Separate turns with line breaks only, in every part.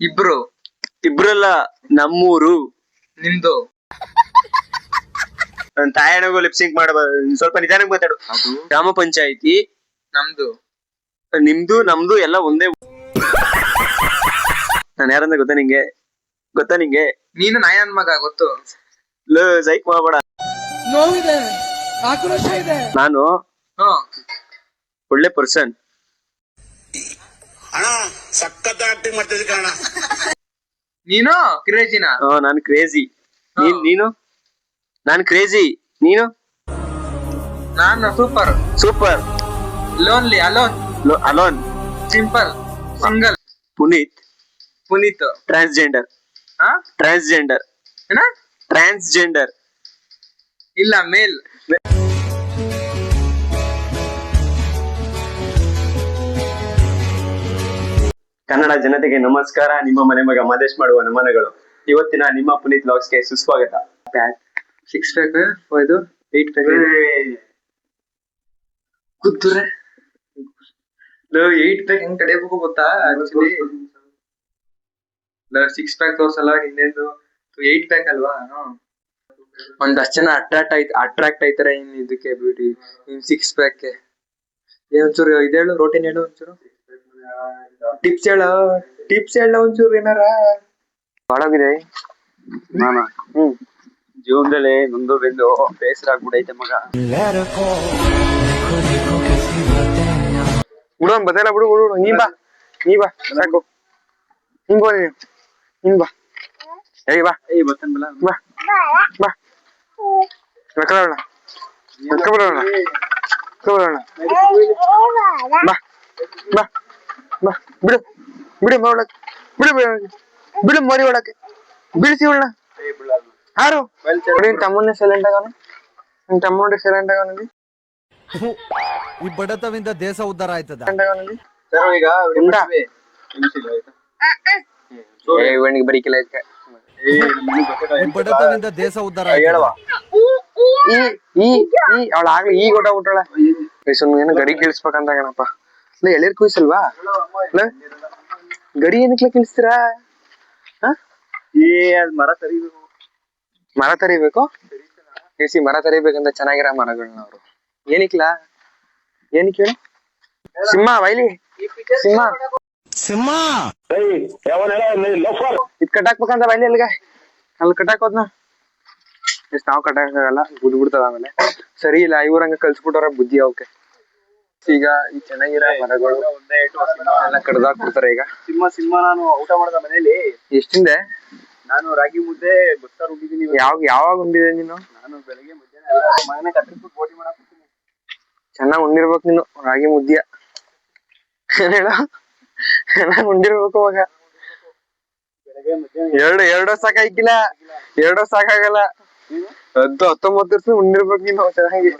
ಇಬ್ರು.
ಇಬ್ರಲ್ಲ, ನಮ್ಮೂರು.
ನಿಮ್ದು.
ನನ್ ತಾಯಣಗೂ ಲಿಪ್ಸಿಂಕ್ ಮಾಡಬಾರ್ದು, ಸ್ವಲ್ಪ ನಿಧಾನಕ್ಕೆ ಮಾತಾಡು. ಗ್ರಾಮ ಪಂಚಾಯಿತಿ.
ನಮ್ದು.
ನಿಮ್ದು ನಮ್ದು ಎಲ್ಲ ಒಂದೇ. ನಾನು ಯಾರಂತ ಗೊತ್ತಾ ನಿಂಗೆ?
ನೀನು ನಾಯನ್ ಮಗ ಗೊತ್ತು.
ಸೈಕ್ ಮಾಡಬೇಡ.
ನೋವಿದೆ, ಆಕ್ರೋಶ ಇದೆ.
ನಾನು ಒಳ್ಳೆ ಪರ್ಸನ್.
ಅಣ್ಣ ಸಖತ್ ಆಕ್ಟಿಂಗ್ ಮಾಡ್ತಿದ್ದೆ ಕಣ.
ನೀನು ಕ್ರೇಜಿನ?
ನಾನು ಕ್ರೇಜಿ. ನೀನು? ನಾನು ಕ್ರೇಜಿ. ನೀನು?
ನಾನು super. Lonely,
alone.
Simple, single.
Puneeth transgender.
ಏನ?
ಟ್ರಾನ್ಸ್ಜೆಂಡರ್
ಇಲ್ಲ, ಮೇಲ್.
ಕನ್ನಡ ಜನತೆಗೆ ನಮಸ್ಕಾರ. ನಿಮ್ಮ ಮನೆ ಮಗ ಮದೇಶ್ ಮಾಡುವ ನಮನಗಳು. ಇವತ್ತಿನ ನಿಮ್ಮ ಪುನೀತ್ ವ್ಲಾಗ್ಸ್ಗೆ ಸುಸ್ವಾಗತ.
6 ಪ್ಯಾಕ್ ಇದು 8 ಪ್ಯಾಕ್ ಕೂತ್ರೆ 8 ಪ್ಯಾಕ್ ಹೆಂಗ್ ಕಡಿಯಬೇಕು ಗೊತ್ತಾ? ಆಕ್ಚುಲಿ 6 ಪ್ಯಾಕ್ ತೋರ್ಸಲ್ಲ, ಹಿಂದೆಂದು 8 ಪ್ಯಾಕ್ ಅಲ್ವಾ? ಒಂದಷ್ಟು ಜನ ಅಟ್ರಾಕ್ಟ್ ಆಯ್ತಾರೆ ಇನ್ ಇದಕ್ಕೆ, ಬ್ಯೂಟಿ ಇನ್ 6 ಪ್ಯಾಕ್. ಒಂಚೂರು ಇದೇಳು, ರೋಟೀನ್ ಹೇಳು ಒಂಚೂರು. ಟಿಪ್ಸ್ ಹೇಳ ಒಂಚೂರು ಏನಾರ. ಬಾಳಾಗಿದೆ
ಜೀವನದಲ್ಲಿ ನೊಂದು ಬೆಂದು ಬೇಸರ ಆಗ್ಬಿಡೈತೆ ಮಗ.
ಬದಲ ಬಿಡು. ನೀ ಬಾ ಸಾಕು. ಹಿಂಗ್ ಬಾ. ಬಿಡು ಮರಿ ಒಳಕ್ಕೆ ಬೀಳ್ಸಿ ಒಳ್ಳ. ಯಾರು ತಮ್ಮನ್ನೇ ಸೈಲೆಂಟ್ ಆಗೋಣ. ತಮ್ಮ ಸೈಲೆಂಟ್ ಆಗೋಣ.
ಈ ಬಡತವಿಂದ ದೇಶ ಉದ್ಧಾರ ಆಯ್ತದ.
ಬರೀಕಿಲ್ಲ
ಬಡತವಿಂದ ದೇಶ ಉದ್ಧಾರ
ಅವಳ ಆಗ್ಲಿ ಈಗ ಹೊಟ್ಟಳ ಏನೋ ಗಡಿ ಕೇಳಿಸ್ಬೇಕಂತಾಗಣಪ್ಪ. ಎಳೀರ್ ಕುಯ್ಸಲ್ವಾ? ಗಡಿ ಏನಕ್ಲ ಕೇಳಿಸ್ತೀರಾ? ಮರ ತರಿಬೇಕು. ಮರ ತರಿಬೇಕಂತ ಚೆನ್ನಾಗಿರೋ ಮರಗಳನ್ನ ಅವರು ಏನಕ್ಲ ಹೇಳು. ಸಿಂಹ ವೈಲಿ ಸಿಂಹ ಇದ್ ಕಟ್ಟಾಕ್ಬೇಕಂತ ವೈಲಿ ಅಲ್ಲಿ ಕಟ್ಟಾಕೋದ್ನ ನಾವ್ ಕಟ್ಟಾಕಲ್ಲ, ಬಿಡ್ತದ. ಆಮೇಲೆ ಸರಿ ಇಲ್ಲ, ಇವ್ರಂಗ ಕಲ್ಸ್ಬಿಟ್ಟವ್ರ ಬುದ್ಧಿ ಅವಕ್ಕೆ. ಈಗ ಈ ಚೆನ್ನಾಗಿರೋ ಮರಗಳು ಎಲ್ಲ ಕಡ್ದಾಕ್ಬಿಡ್ತಾರೆ ಈಗ.
ಸಿಂಹ ನಾನು ಊಟ ಮಾಡಿದ ಮನೇಲಿ.
ಎಷ್ಟಿಂದೆ?
ನಾನು ರಾಗಿ ಮುದ್ದೆ ಬಸ್ಸಾರು ಉಂಡಿದ್ದೀನಿ.
ಯಾವಾಗ ಉಂಡಿದೆ ನೀನು?
ನಾನು ಬೆಳಗ್ಗೆ ಮಧ್ಯಾಹ್ನ ಕತ್ರಿಸ್ಬಿಟ್ಟು ಬೋಟಿ ಮಾಡಾಕ್ತೀನಿ.
ಚೆನ್ನಾಗ್ ಉಂಡಿರ್ಬೇಕು ನೀನು ರಾಗಿ ಮುದ್ದಿಯ. ಏನ್ ಹೇಳ? ಚೆನ್ನಾಗ್ ಉಂಡಿರ್ಬೇಕು ಅವಾಗ. ಎರಡು ಸಾಕಾಗಿಲ್ಲ, 2 ಸಾಕಾಗಲ್ಲ. 19 ವರ್ಷ ಉಂಡಿರ್ಬೇಕು ನೀನು ಚೆನ್ನಾಗಿ.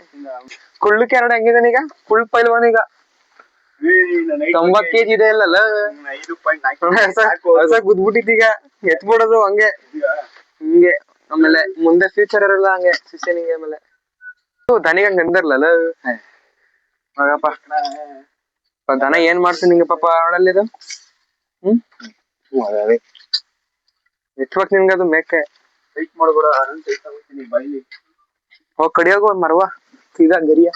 ಕುಳ್ಳಕ್ಕೆ 2 ಹೆಂಗಿದಾನ ಈಗ? ಫುಲ್ ಪೈಲ್ವಾನ್ ಈಗ. 90 kg ಇದೆ ಇಲ್ಲಲ್ಲ? ಗುದ್ಬಿಟ್ಟಿದ್ದೀಗ. ಎತ್ಬಿಡೋದು ಹಂಗೆ. ಆಮೇಲೆ ಮುಂದೆ ಫ್ಯೂಚರ್ ಇರಲ್ಲ ಹಂಗೆ ಶಿಷ್ಯನಿಗೆ. ಆಮೇಲೆ ದನಿಗ ಹಂಗ ಅಂದಿರ್ಲಲ್ಲ ಮಗಪ್ಪ. ದನ ಏನ್ ಮಾಡ್ತೀನಿ ನಿಂಗೆ ಪಾಪ ಅವಳಲ್ಲಿದು. ಎತ್ಬೇಕ್ ನಿನ್ಗದು ಮೇಕೆ.
ಮಾಡ್ಬೇಡ,
ಹೋಗ್ ಕಡಿಯೋಗು ಒಂದ್ ಮರವಾ ಸೀದಾ ಗರಿಯ.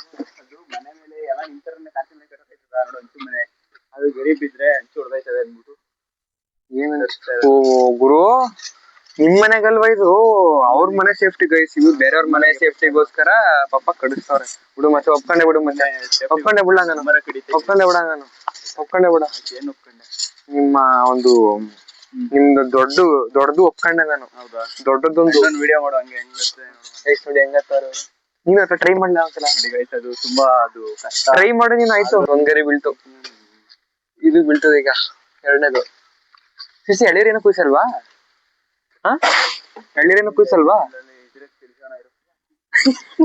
ಮನೆ ಮೇಲೆ ಎಲ್ಲ ನಿಂತರನ್ನೇ ಕಾಸಿನ ನೋಡು. ಹಂಚು ಮನೆ ಅದು ಗರಿ ಬಿದ್ರೆ ಹಂಚು ಹೊಡೆದೈತದೆ ಅಂದ್ಬಿಟ್ಟು.
ಓ ಗುರು, ನಿಮ್ ಮನೆಗಲ್ವಾ ಇದು? ಅವ್ರ ಮನೆ ಸೇಫ್ಟಿ ಗೈಸ್, ಇವ್ರು ಬೇರೆಯವ್ರ ಮನೆ ಸೇಫ್ಟಿಗೋಸ್ಕರ ಪಾಪ ಕಡಿಸ್ತವ್ರೆ. ಬಿಡು ಮತ್ತೆ, ಒಪ್ಕೊಂಡೆ ಬಿಡು ಮತ್ತೆ. ಒಪ್ಕೊಂಡೆ ಬಿಡ ನಿಮ್ಮ ಒಂದು ನಿಮ್ದು ದೊಡ್ಡದು ಒಪ್ಕೊಂಡೆ ನಾನು. ದೊಡ್ಡದೊಂದು
ವಿಡಿಯೋ ಮಾಡೋ ಹಂಗೆ
ನೋಡಿ ಹೆಂಗತ್ತಾರ. ನೀನ್ ಹತ್ರ ಟ್ರೈ ಮಾಡ್ಲಾ ಒಂದ್ಸಲ?
ಅದು ತುಂಬಾ ಅದು
ಟ್ರೈ ಮಾಡು ನೀನ್. ಆಯ್ತು, ಒಂದ್ಗರಿ ಬೀಳ್ತು, ಇದು ಬೀಳ್ತದೆ ಈಗ ಎರಡನೇದು. ಎಳೀರೇನು ಕುಯ್ಸಲ್ವಾ? ಎಳೀರೇನು ಕುಯ್ಸಲ್ವಾ?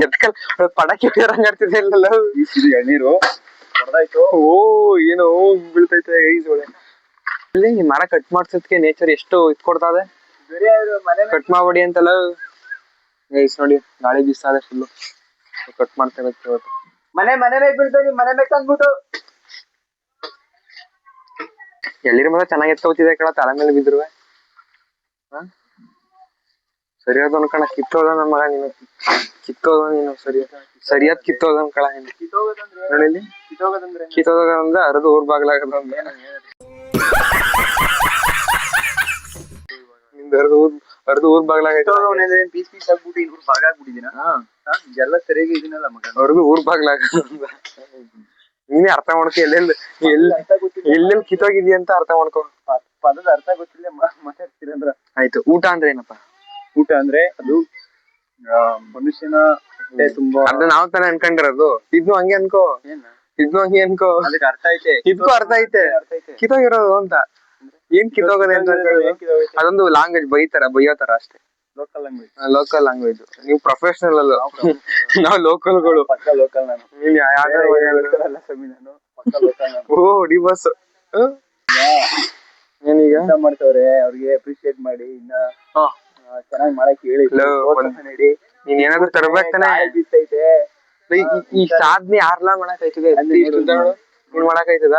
ಎತ್ಕಲ್ ಪಡಕಿ ಹೊಡೆಯರಂಗಾಡ್ತಿದೆ ಇಲ್ಲಲ್ಲ
ಎಳ್ನೀರು ಹೊಡೆದಾಯ್ತು.
ಓ ಏನೋ ಬೀಳ್ತೈತೆ ಇಲ್ಲಿ. ಮರ ಕಟ್ ಮಾಡ್ಸೋದಕ್ಕೆ ನೇಚರ್ ಎಷ್ಟು ಕೊಡ್ತದೆ. ಕಟ್ ಮಾಡ್ಬೇಡಿ ಅಂತಲ್ಲ ಗೈಸ್. ನೋಡಿ ಗಾಳಿ ಬೀಸ್ತಾ ಇದೆ ಫುಲ್ಲು. ಕಟ್ ಮಾಡ್ತಾ ಇರುತ್ತೆ ಇವತ್ತು. ಮನೆ ಮೇಲೆ ಬೀಳ್ತದೆ, ಮನೆ ಮೇಲೆ ತಂದ್ಬಿಟ್ಟು ಎಲ್ಲಿರ ಮಗ ಚೆನ್ನಾಗಿ ಎತ್ಕೋತಿದೆ ಕಣ ತಲೆ ಮೇಲೆ ಬಿದ್ರುವೆ. ಸರಿಯಾದ ಅನ್ಕಣ ಕಿತ್ತೋದ ನನ್ನ ಮಗ ನೀನು, ಕಿತ್ತೋದ ನೀನು ಸರಿಯಾದ ಕಿತ್ತೋದ ಅನ್ಕಳ ನೀನು. ಕಿತ್ತೋದಂದ್ರೆ ಅರ್ದು ಊರ್ ಬಾಗ್ಲಾಗದ ನಿಂದ ಅರ್ದು ಊರ್ ಬಾಗ್ಲಾಗೈತೆ.
ಪೀಸ್ ಪೀಸ್ ಆಗ್ಬಿಟ್ಟು ಇವ್ರು ಭಾಗ ಆಗ್ಬಿಟ್ಟಿದ್ದೀನ ಎಲ್ಲ ಸರಿಯಾಗಿ ಇದೀನಲ್ಲ ಮಗ.
ಅರ್ದು ಊರ್ ಬಾಗ್ಲಾಗದ ನೀನೇ ಅರ್ಥ ಮಾಡ್ಕೊ. ಎಲ್ಲೆಲ್ಲಿ ಕಿತ್ತೋಗಿದ್ಯಾ ಅಂತ ಅರ್ಥ ಮಾಡ್ಕೊ.
ಪದದ ಅರ್ಥ ಗೊತ್ತಿಲ್ಲ ಮಾತಾಡ್ತೀರಂದ್ರ.
ಆಯ್ತು. ಊಟ ಅಂದ್ರೆ ಏನಪ್ಪಾ?
ಊಟ ಅಂದ್ರೆ ಅದು ಮನುಷ್ಯನ ತುಂಬಾ
ಅದ್ ನಾವ್ ತಾನೇ ಅನ್ಕೊಂಡಿರೋದು. ಇದ್ನು ಹಂಗೆ ಅನ್ಕೋ, ಇದ್ನು ಹಂಗೆ ಅನ್ಕೋ.
ಅದಕ್ಕೆ ಅರ್ಥ ಐತೆ,
ಇದ್ಕು ಅರ್ಥ ಐತೆ. ಕಿತ್ತೋಗಿರೋದು ಅಂತ ಏನ್ ಕಿತ್ತೋಗದೆ ಅಂತ ಅದೊಂದು ಲ್ಯಾಂಗ್ವೇಜ್ ಬೈಯೋ ತರ ಅಷ್ಟೇ.
Local language.
Local language. ನೀವು ಪ್ರೊಫೆಷನಲ್ ಅಲ್ಲ, ನಾವ್ ಲೋಕಲ್ಗಳು.
ಪಕ್ಕ ಲೋಕಲ್ ನಾನು.
ನೀನ್
ಅಲ್ಲ ಸಮಿ ನಾನು ಪಕ್ಕ ಲೋಕಲ್ ನಾನು.
ಓ ಡಿ ಬಸ್ ಏನೀಗ
ಮಾಡ್ತವ್ರೆ, ಅವ್ರಿಗೆ ಅಪ್ರಿಶಿಯೇಟ್ ಮಾಡಿ ಇನ್ನ ಚೆನ್ನಾಗಿ ಮಾಡಕ್ ಹೇಳಿ.
ನೀನ್ ಏನಾದ್ರು ತರ್ಬೇಕ್ ತಾನೆ. ಈ ಸಾಧ್ನೆ ಯಾರ್ಲಾ ಮಾಡಕ್ ಆಯ್ತದೆ? ನೀನ್ ಮಾಡಕ್ ಆಯ್ತದ?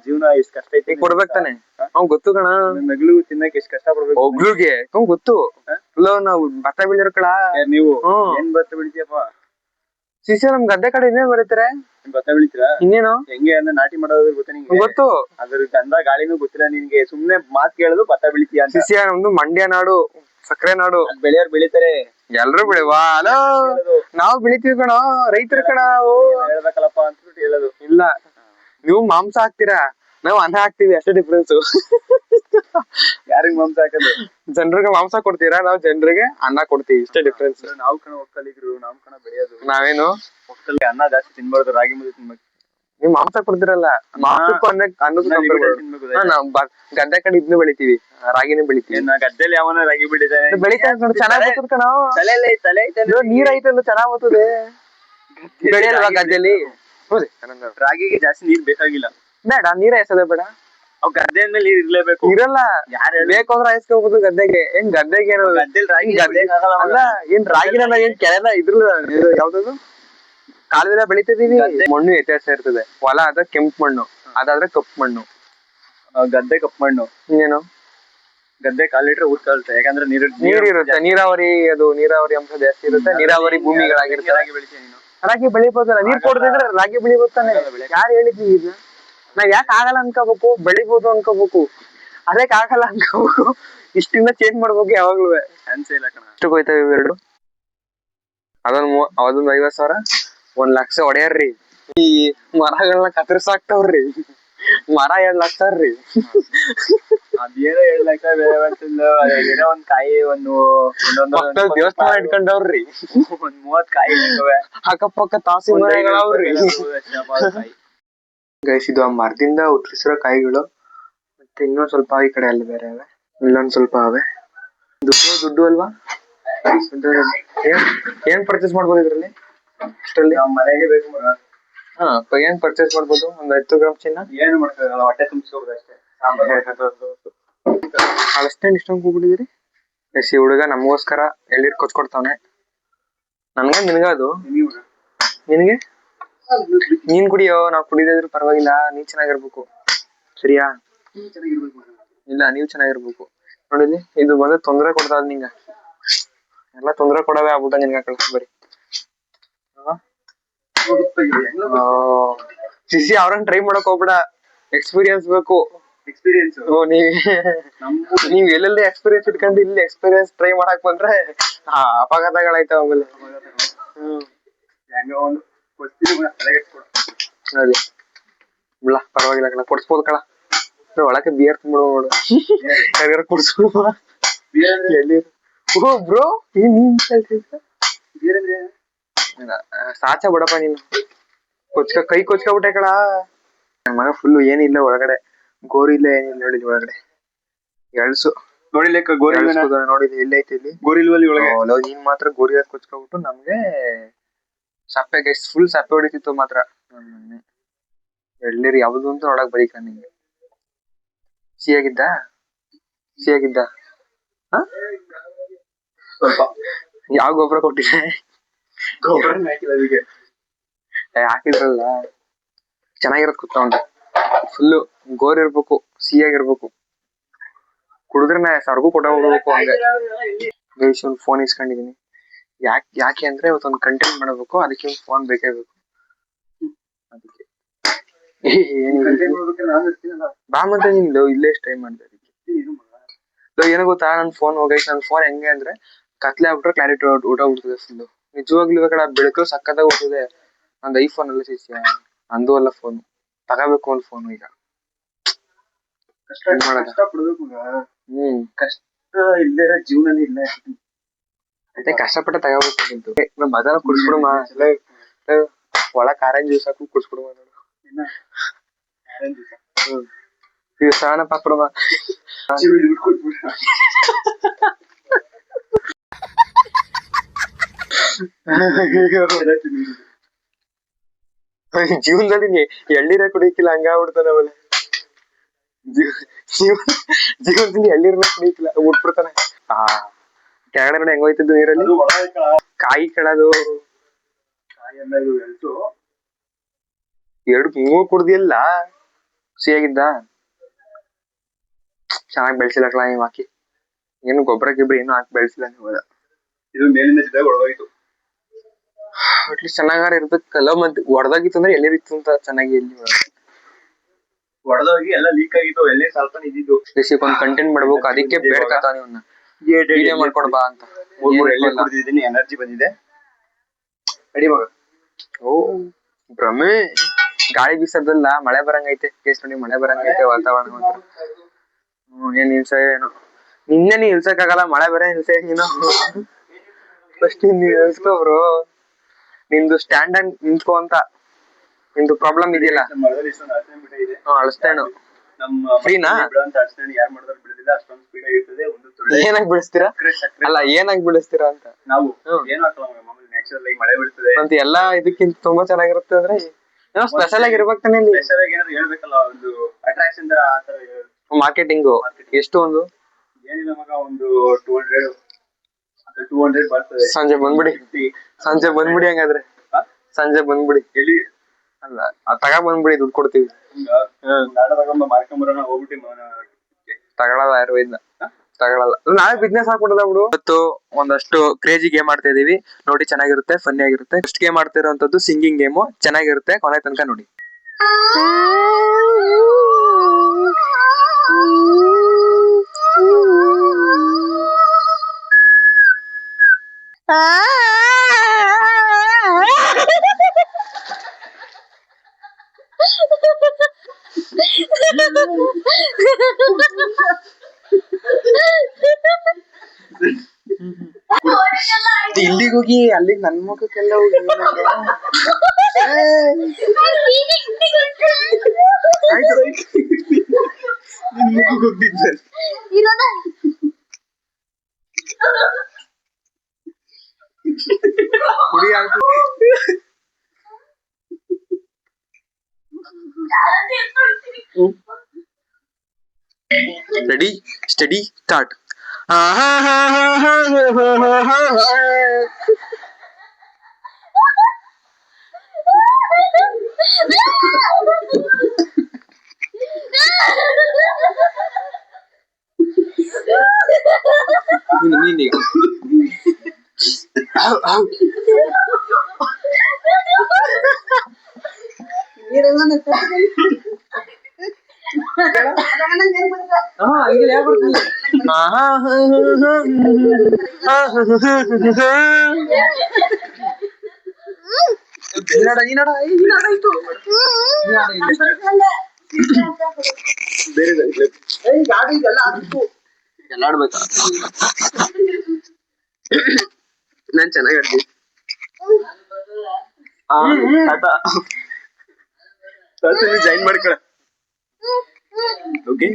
ಜೀವನ ಎಷ್ಟ್ ಕಷ್ಟ ಐತಿ
ಕೊಡ್ಬೇಕ್ ತಾನೆ. ಅವ್ನ್ ಗೊತ್ತು ಕಣ.
ನಗ್ಲು ತಿನ್ನಕ್ ಎಷ್ಟ್ ಕಷ್ಟ ಪಡ್ಬೇಕು
ಒಬ್ಳುಗೆ. ಅವ್ನ್ ಗೊತ್ತು. ನಾವು ಭತ್ತ ಬೆಳಿಯೋರ್ ಕಳ.
ನೀವು ಏನ್ ಭತ್ತ ಬೆಳಿತೀಯಪ್ಪ?
ಶಿಷ್ಯ ನಮ್ ಗದ್ದೆ ಕಡೆ ಇನ್ನೇನ್ ಬರೀತಾರೆ?
ಭತ್ತ ಬೆಳಿತೀರಾ?
ಇನ್ನೇನು
ಹೆಂಗೆ ಅಂದ್ರೆ ನಾಟಿ ಮಾಡೋದ್ರ ಗೊತ್ತಾ ನಿಂಗೆ?
ಗೊತ್ತು.
ಅದ್ರ ಗಂಧ ಗಾಳಿನೂ ಗೊತ್ತಿಲ್ಲ ನಿನ್ಗೆ, ಸುಮ್ನೆ ಮಾತ್ ಕೇಳೋದು ಭತ್ತ ಬೆಳಿತೀಯ ಅಂತ.
ಶಿಷ್ಯ ನಮ್ದು ಮಂಡ್ಯ ನಾಡು, ಸಕ್ಕರೆ ನಾಡು.
ಬೆಳೆಯೋರ್ ಬೆಳಿತಾರೆ,
ಎಲ್ರು ಬೆಳಿವಾ. ಹಲೋ, ನಾವು ಬೆಳಿತೀವಿ ಕಣ, ರೈತರ ಕಣ.
ಹೇಳ್ಬೇಕಲ್ಲಪ್ಪ ಅಂತ ಹೇಳೋದು.
ಇಲ್ಲ, ನೀವು ಮಾಂಸ ಹಾಕ್ತೀರಾ, ನಾವು ಅನ್ನ ಹಾಕ್ತಿವಿ, ಅಷ್ಟೇ ಡಿಫ್ರೆನ್ಸ್.
ಯಾರಿಗ್ ಮಾಂಸ ಹಾಕೋದು?
ಜನರಿಗೆ ಮಾಂಸ ಕೊಡ್ತೀರಾ, ನಾವು ಜನರಿಗೆ ಅನ್ನ ಕೊಡ್ತೀವಿ, ಇಷ್ಟೇ ಡಿಫ್ರೆನ್ಸ್.
ನಾವು ಕಣ ಒಕ್ಕಲಿಗರು, ನಾವ್ ಕಣ ಬೆಳೆಯೋದು.
ನಾವೇನು
ಒಕ್ಕಲಿಗೆ ಅನ್ನ ಜಾಸ್ತಿ ತಿನ್ಬಾರ್ದು, ರಾಗಿ ಮುದ್ದೆ ತಿನ್ಬೇಕು.
ನೀವ್ ಮಾಂಸ ಕೊಡ್ತಿರಲ್ಲ, ಮಾಂಸಕ್ಕೂ ಅನ್ನಕ್ಕೂ ನಾವು ಗದ್ದೆ ಕಡೆ ಇದ್ನು ಬೆಳಿತೀವಿ, ರಾಗಿನೂ ಬೆಳಿತೀವಿ.
ಗದ್ದೆಲಿ ಯಾವನ ರಾಗಿ ಬೆಳಿತಾನೆ?
ಬೆಳಿತಾರೆ, ಚೆನ್ನಾಗ್ ಕಣ.
ತಲೆ
ನೀರ್ ಐತಲ್ಲ, ಚೆನ್ನಾಗ್ ಬರ್ತದೆ. ಬೆಳೆಯಲ್ವಾ ಗದ್ದೆಲಿ?
ರಾಗಿಗೆ ಜಾಸ್ತಿ ನೀರ್ ಬೇಕಾಗಿಲ್ಲ.
ಬೇಡ, ನೀರ ಎಸೋದೇ ಬೇಡ.
ಅವ್ ಗದ್ದೆ ಮೇಲೆ ನೀರ್ ಇರ್ಲೇಬೇಕು.
ಇರಲ್ಲ, ಬೇಕು ಅಂದ್ರೆ ಹಾಯಿಸ್ಕೋಬಹುದು ಗದ್ದೆಗೆ. ಏನ್ ಗದ್ದೆಗೆ ಏನು
ರಾಗಿ
ಅಲ್ಲ, ಏನ್ ರಾಗಿನ ಏನ್ ಕೆರೆನ ಇದ್ರ ಯಾವ್ದದು ಕಾಲುವೆಲ್ಲ ಬೆಳಿತಿದೀವಿ. ಮಣ್ಣು ವ್ಯತ್ಯಾಸ ಇರ್ತದೆ. ಹೊಲ ಅದ ಕೆಂಪು ಮಣ್ಣು, ಅದಾದ್ರೆ ಕಪ್ಪು ಮಣ್ಣು.
ಗದ್ದೆ ಕಪ್ಪು ಮಣ್ಣು.
ಇನ್ನೇನು
ಗದ್ದೆ ಕಾಲಿಟ್ರೆ ಊದ್ಕೊಳ್ತೆ, ಯಾಕಂದ್ರೆ
ನೀರ್ ಇರುತ್ತೆ. ನೀರಾವರಿ, ಅದು ನೀರಾವರಿ ಅಂಶ ಜಾಸ್ತಿ ಇರುತ್ತೆ. ನೀರಾವರಿ ಭೂಮಿಗಳಾಗಿರುತ್ತೆ.
ರಾಗಿ ಬೆಳಿತೀನಿ ನೀನು?
ರಾಗಿ ಬೆಳಿಬೋದಲ್ಲ, ನೀರ್ ಕೊಡದಿದ್ರೆ ರಾಗಿ ಬೆಳಿಬೋದಾನೆ. ಯಾರು ಹೇಳಿದ್ವಿ ಇದನ್ನ? ನಾವ್ ಯಾಕೆ ಆಗಲ್ಲ ಅನ್ಕೋಬೇಕು, ಬೆಳಿಬೋದು ಅನ್ಕೋಬೇಕು. ಅದಕ್ಕೆ ಆಗಲ್ಲ ಅನ್ಕೋಬೇಕು. ಇಷ್ಟಿಂದ ಚೇಂಜ್ ಮಾಡ್ಬೇಕು ಯಾವಾಗ್ಲೂ.
ಚಾನ್ಸೇ ಇಲ್ಲ ಕಣ.
ಎಷ್ಟು ಹೋಯ್ತಾವ ಇವೆರಡು? ಅದೊಂದ್ 50,000, 1,00,000 ಹೊಡೆಯರ್ರಿ. ಈ ಮರಗಳನ್ನ ಕತ್ತರಿಸಾಕ್ತವ್ರಿ. ಮರ 2 ಲಕ್ಷ ರೀ.
ಅದೇನೋ 2 ಲಕ್ಷ ಬೆಲೆ ಬರ್ತಿಲ್ಲ. ಏನೋ ಒಂದ್ ಕಾಯಿ ಒಂದೊಂದು
ದೇವಸ್ಥಾನ ಇಟ್ಕೊಂಡವ್ರಿ.
30 ಕಾಯಿ
ಅಕ್ಕಪಕ್ಕ ತಾಸಿ ಮರಗಳವ್ರಿ. ಗೈಸ್, ಇದು ಆ ಮರದಿಂದ ಉತ್ತರಿಸಿರೋ ಕಾಯಿಗಳು. ಮತ್ತೆ ಇನ್ನೊಂದ್ ಸ್ವಲ್ಪ ಈ ಕಡೆ ಅಲ್ಲಿ ಬೇರೆ ಅವೆ, ಇಲ್ಲೊಂದ್ ಸ್ವಲ್ಪ ಅವೆ. ದುಡ್ಡು ಅಲ್ವಾ? ಏನ್ ಪರ್ಚೇಸ್ ಮಾಡ್ಬೋದು ಇದ್ರಲ್ಲಿ? ಅಷ್ಟರಲ್ಲಿ
ಮನೆಗೆ ಬೇಕು.
ಏನ್ ಪರ್ಚೇಸ್ ಮಾಡ್ಬೋದು? ಒಂದ್ 10 ಗ್ರಾಮ್ ಚಿನ್ನ.
ಏನು ಮಾಡ್ತಾರಲ್ಲ, ಹೊಟ್ಟೆ ತುಂಬಿಸ್ಕೋಬೋದು ಅಷ್ಟೇ.
ಅಷ್ಟೇನ್ ಇಷ್ಟೊಂದು ಕೂಗ್ಬಿಟ್ಟಿದಿರಿ. ಈ ಹುಡುಗ ನಮಗೋಸ್ಕರ ಎಳ್ನೀರ್ ಕೊಚ್ಕೊಡ್ತಾವನೆ. ನನ್ಗ ನಿನ್ಗ ಅದು? ನಿನ್ಗೆ? ನೀನ್ ಕುಡಿಯೋ, ನಾವ್ ಕುಡಿದಿದ್ರು ಪರವಾಗಿಲ್ಲ. ನೀವ್ ಚೆನ್ನಾಗಿರ್ಬೇಕು, ಸರಿಯಾ? ಇಲ್ಲ, ನೀವ್ ಚೆನ್ನಾಗಿರ್ಬೇಕು. ನೋಡಿಲಿ, ಇದು ಬಂದು ತೊಂದ್ರೆ ಕೊಡ್ತಾವ್ ನಿಂಗ. ಎಲ್ಲ ತೊಂದ್ರೆ ಕೊಡವೇ ಆಗ್ಬಿಟ್ಟ ನಿನ್ಗ ಕಳ್ಸ ಬರೀ. ಶಿಸಿ ಅವ್ರನ್ನ ಟ್ರೈ ಮಾಡಕ್ ಹೋಗ್ಬೇಡ, ಎಕ್ಸ್ಪೀರಿಯನ್ಸ್ ಬೇಕು.
ಎಕ್ಸ್ಪೀರಿಯನ್ಸ್
ನೀವ್ ಎಲ್ಲೆಲ್ಲಿ ಎಕ್ಸ್ಪೀರಿಯನ್ಸ್ ಇಟ್ಕೊಂಡು ಇಲ್ಲಿ ಎಕ್ಸ್ಪೀರಿಯನ್ಸ್ ಟ್ರೈ ಮಾಡಕ್ ಬಂದ್ರೆ ಅಪಘಾತಗಳಾಯ್ತಾವ ಆಮೇಲೆ. ಅದೇ ಬಿಡ, ಪರವಾಗಿಲ್ಲ ಕಣ, ಕೊಡ್ಸ್ಬೋದು ಕಣ. ಒಳಕ್ಕೆ ಬಿಯರ್ ತುಂಬಿಡ ನೋಡು. ಯಾರ್ಯಾರು ಕೊಡ್ಸ್ಬಿಡುವ ಎಳ್ಳೀರು. ಓ ಬ್ರೋ, ಸಾಚ ಬಿಡಪ್ಪ ನೀನು. ಕೈ ಕೊಚ್ಕೊಬಿಟ್ಟೆ ಕಣ. ನನ್ ಮಗ ಫುಲ್ಲು ಏನಿಲ್ಲ ಒಳಗಡೆ, ಗೋರಿ ಇಲ್ಲ, ಏನಿಲ್ಲ ನೋಡಿ ಒಳಗಡೆ. ಎಳ್ಸು
ನೋಡಿಲ್ಲ ಗೋರಿ
ನೋಡಿದ್ವಿ, ಎಲ್ಲೈತಿ ಇಲ್ಲಿ
ಗೋರಿಲ್ವಲ್ಲಿ ಒಳಗೆ.
ನೀನ್ ಮಾತ್ರ ಗೋರಿ ಕೊಚ್ಕೊಬಿಟ್ಟು ನಮ್ಗೆ ಸಪ್ಪೆಗೆ ಫುಲ್ ಸಪ್ಪೆ ಹೊಡಿತಿತ್ತು ಮಾತ್ರ. ಎಳ್ಳೀರು ಯಾವ್ದು ಅಂತ ನೋಡಕ್ ಬರೀಕ ನಿಂಗೆ. ಸಿಹಿಯಾಗಿದ್ದ
ಸ್ವಲ್ಪ.
ಯಾವ ಗೊಬ್ಬರ ಕೊಟ್ಟಿದೆ?
ಗೊಬ್ಬರ ಹಾಕಿಲ್ಲ ಅದಕ್ಕೆ.
ಹಾಕಿದ್ರಲ್ಲ, ಚೆನ್ನಾಗಿರೋದ್ ಕೂತ್ಕೊಂಡ. ಫುಲ್ಲು ಗೋರ್ ಇರ್ಬೇಕು, ಸಿಹಿಯಾಗಿರ್ಬೇಕು. ಕುಡಿದ್ರೆ ನಾ ಸರ್ಗೂ ಕೊಟ್ಟೋಗ್ಬೇಕು ಹಂಗೆ. ಗೈಸ್ ಒಂದು ಫೋನ್ ಇಸ್ಕೊಂಡಿದೀನಿ. ಯಾಕೆ ಅಂದ್ರೆ ಇವತ್ತೊಂದು ಕಂಟೆಂಟ್ ಮಾಡಬೇಕು, ಅದಕ್ಕೆ ಒಂದು ಫೋನ್ ಬೇಕೇ ಬೇಕು. ಅದಕ್ಕೆ ಬಾ ಮತ್ತೆ ನೀನು ಇಲ್ಲೇ ಟೈಮ್ ಮಾಡಿದೆ ಅದಕ್ಕೆ. ಏನೋ ಗೊತ್ತಾ, ನನ್ ಫೋನ್ ಹೋಗೈತೆ. ನನ್ ಫೋನ್ ಹೆಂಗೆ ಅಂದ್ರೆ ಕತ್ಲೆ ಆಗ್ಬಿಟ್ರೆ ಕ್ಲಾರಿಟಿ ಊಟ ಬಿಡ್ತದೆ ಫುಲ್ಲು. ನಿಜವಾಗ್ಲೂ ಕಡೆ ಬೆಳಕು ಸಕ್ಕತ್ತಾಗಿ ಹೋಗ್ತದೆ. ನಂದು ಐಫೋನ್ ಎಲ್ಲ ಸಿಸಿಯ ಅಂದು ಅಲ್ಲ ಫೋನ್ ತಗೋಬೇಕು. ಒಂದು ಫೋನ್ ಈಗ
ಕಷ್ಟ ಇಲ್ಲೇ ಜೀವನನೇ ಇಲ್ಲ.
ಮತ್ತೆ ಕಷ್ಟಪಟ್ಟ ತಗೋಬೇಕು. ಮದನ ಕುಡಿಸ್ಬಿಡಮ್ಮ, ಒಳ ಕಾರಂಜಿ ಜ್ಯೂಸ್ ಹಾಕು ಕುಡಿಸ್ಬಿಡುವ ನೋಡು. ಈಗ ಸಹನ ಪಾಕ್ಬಿಡಮ್ಮ. ಜೀವನದಲ್ಲಿ ಎಳ್ನೀರೇ ಕುಡಿಯಕ್ಕಿಲ್ಲ, ಹಂಗಾಗ್ಬಿಡ್ತಾನೆ ಆಮೇಲೆ. ಜೀವನದಲ್ಲಿ ಎಳ್ನೀರನ್ನ ಕುಡಿಯಕ್ಕಿಲ್ಲ, ಉಟ್ಬಿಡ್ತಾನೆ. ಕೆಳಗಡೆ ನೋಡಿ ಹೆಂಗೋಯ್ತಿದ್ದು ನೀರಲ್ಲಿ ಕಾಯಿ ಕೆಳದು. ಎರಡು ಮೂರು ಕುಡ್ದಿಲ್ಲ, ಸಿಹಿಯಾಗಿದ್ದ. ಚೆನ್ನಾಗಿ ಬೆಳೆಸಿಲ್ಲ ಕಲ ನೀವು ಹಾಕಿ. ಏನು ಗೊಬ್ಬರ ಗಿಬ್ಬರ ಏನು ಹಾಕಿ ಬೆಳೆಸಿಲ್ಲ ನೀವು.
ಇದು ಮೇಲಿಂದ ಒಳಗೋಯ್ತು.
ಅಟ್ಲೀಸ್ಟ್ ಚೆನ್ನಾಗಾರ ಇರ್ಬೇಕಲ್ಲ. ಮತ್ತೆ ಹೊಡೆದಾಗಿತ್ತು ಅಂದ್ರೆ ಎಲ್ಲಿರಿತ್ತು ಅಂತ ಚೆನ್ನಾಗಿ. ಎಲ್ಲಿ
ಹೊಡೆದೋಗಿ ಎಲ್ಲ ಲೀಕ್ ಆಗಿತ್ತು. ಎಲ್ಲೇ ಸ್ವಲ್ಪ ಇದ್ದಿದ್ದು
ಒಂದು ಕಂಟೆಂಟ್ ಮಾಡ್ಬೇಕು, ಅದಕ್ಕೆ ಬೇಡ್ಕತಾವ ನೀವನ್ನ ವಿಡಿಯೋ ಮಾಡ್ಕೊಡ್ ಬಾ ಅಂತ.
ಕುಡಿದಿದ್ದೀನಿ, ಎನರ್ಜಿ ಬಂದಿದೆ. ಅಡಿ ಮಗ.
ಓ ಭ್ರಮೆ. ಗಾಳಿ ಬೀಸೋದಲ್ಲ, ಮಳೆ ಬರಂಗೈತೆ. ಕೇಸ್ ನೋಡಿ ಮಳೆ ಬರಂಗೈತೆ ವಾತಾವರಣ ಮಾತ್ರ. ಏನ್ ನಿಲ್ಸ ಏನು ನಿನ್ನೆ ನೀ ಇಳ್ಸಕ್ಕಾಗಲ್ಲ, ಮಳೆ ಬರ ನಿಲ್ಸ ನೀನು. ಫಸ್ಟ್ ನೀನ್ ಇಳ್ಸ್ಕೊಬ್ರು. ನಿಂದು ಸ್ಟ್ಯಾಂಡ್ ಅಂಡ್ ನಿಂತ್ಕೋ ಅಂತ. ನಿಂದು ಪ್ರಾಬ್ಲಮ್ ಇದೆಯಲ್ಲ ಅಳಸ್ತೇನು ಫ್ರೀನಾ? ಏನಾಗ್ ಬಿಡಿಸ್ತೀರಾ? ಅಲ್ಲ ಏನಾಗ್ ಬಿಡಿಸ್ತೀರಾ ಅಂತ
ನಾವು ಏನು ಮಳೆ ಬೀಳ್ತದೆ
ಅಂತ ಎಲ್ಲಾ ಇದಕ್ಕಿಂತ ತುಂಬಾ ಚೆನ್ನಾಗಿರುತ್ತೆ. ಅಂದ್ರೆ ಏನೋ ಸ್ಪೆಷಲ್ ಆಗಿರ್ಬೇಕು ತಾನೆ.
ಏನಾದ್ರು ಹೇಳ್ಬೇಕಲ್ಲ, ಒಂದು ಅಟ್ರಾಕ್ಷನ್ ತರ ಆತರ
ಮಾರ್ಕೆಟಿಂಗು. ಎಷ್ಟು ಒಂದು
ಏನಿಲ್ಲ ಮಗ, ಒಂದು 200 ಬರ್ತದೆ.
ಸಂಜೆ ಬಂದ್ಬಿಡಿ ಹಂಗಾದ್ರೆ. ಸಂಜೆ ಬಂದ್ಬಿಡಿ.
ಎಲ್ಲಿ
ಅಲ್ಲ ತಗ ಬಂದ್ಬಿಡಿ, ದುಡ್ಡು ಕೊಡ್ತೀವಿ.
ಮಾರ್ಕೊಂಬರೋಣ ಹೋಗ್ಬಿಟ್ಟು
ತಗೊಳಲ್ಲ, ಆಯುರ್ವೇದ ತಗೊಳಲ್ಲ. ನಾವೇ ಬಿಸ್ನೆಸ್ ಹಾಕೊಡೋದ ಬಿಡು. ಇವತ್ತು ಒಂದಷ್ಟು ಕ್ರೇಜಿ ಗೇಮ್ ಆಡ್ತಾ ಇದೀವಿ ನೋಡಿ. ಚೆನ್ನಾಗಿರುತ್ತೆ, ಫನ್ನಿ ಆಗಿರುತ್ತೆ. ಫಸ್ಟ್ ಗೇಮ್ ಆಡ್ತಿರೋಂಥದ್ದು ಸಿಂಗಿಂಗ್ ಗೇಮು. ಚೆನ್ನಾಗಿರುತ್ತೆ, ಕೊನೆ ತನಕ ನೋಡಿ. ಇಲ್ಲಿಗೆ ಹೋಗಿ ಅಲ್ಲಿಗೆ ನನ್ ಮುಖಕ್ಕೆಲ್ಲ ಹೋಗಿ ಕುಡಿ ಆಯ್ತು. Ready study start. ನೀನೀಗ ಎಲ್ಲ ಆಡ್ಬೇಕಾ? ನಾನ್ ಚೆನ್ನಾಗಿ ಆಡ್ತೀನಿ. ಜಾಯಿನ್ ಮಾಡ್ಕೊಳ. ಓಕೆ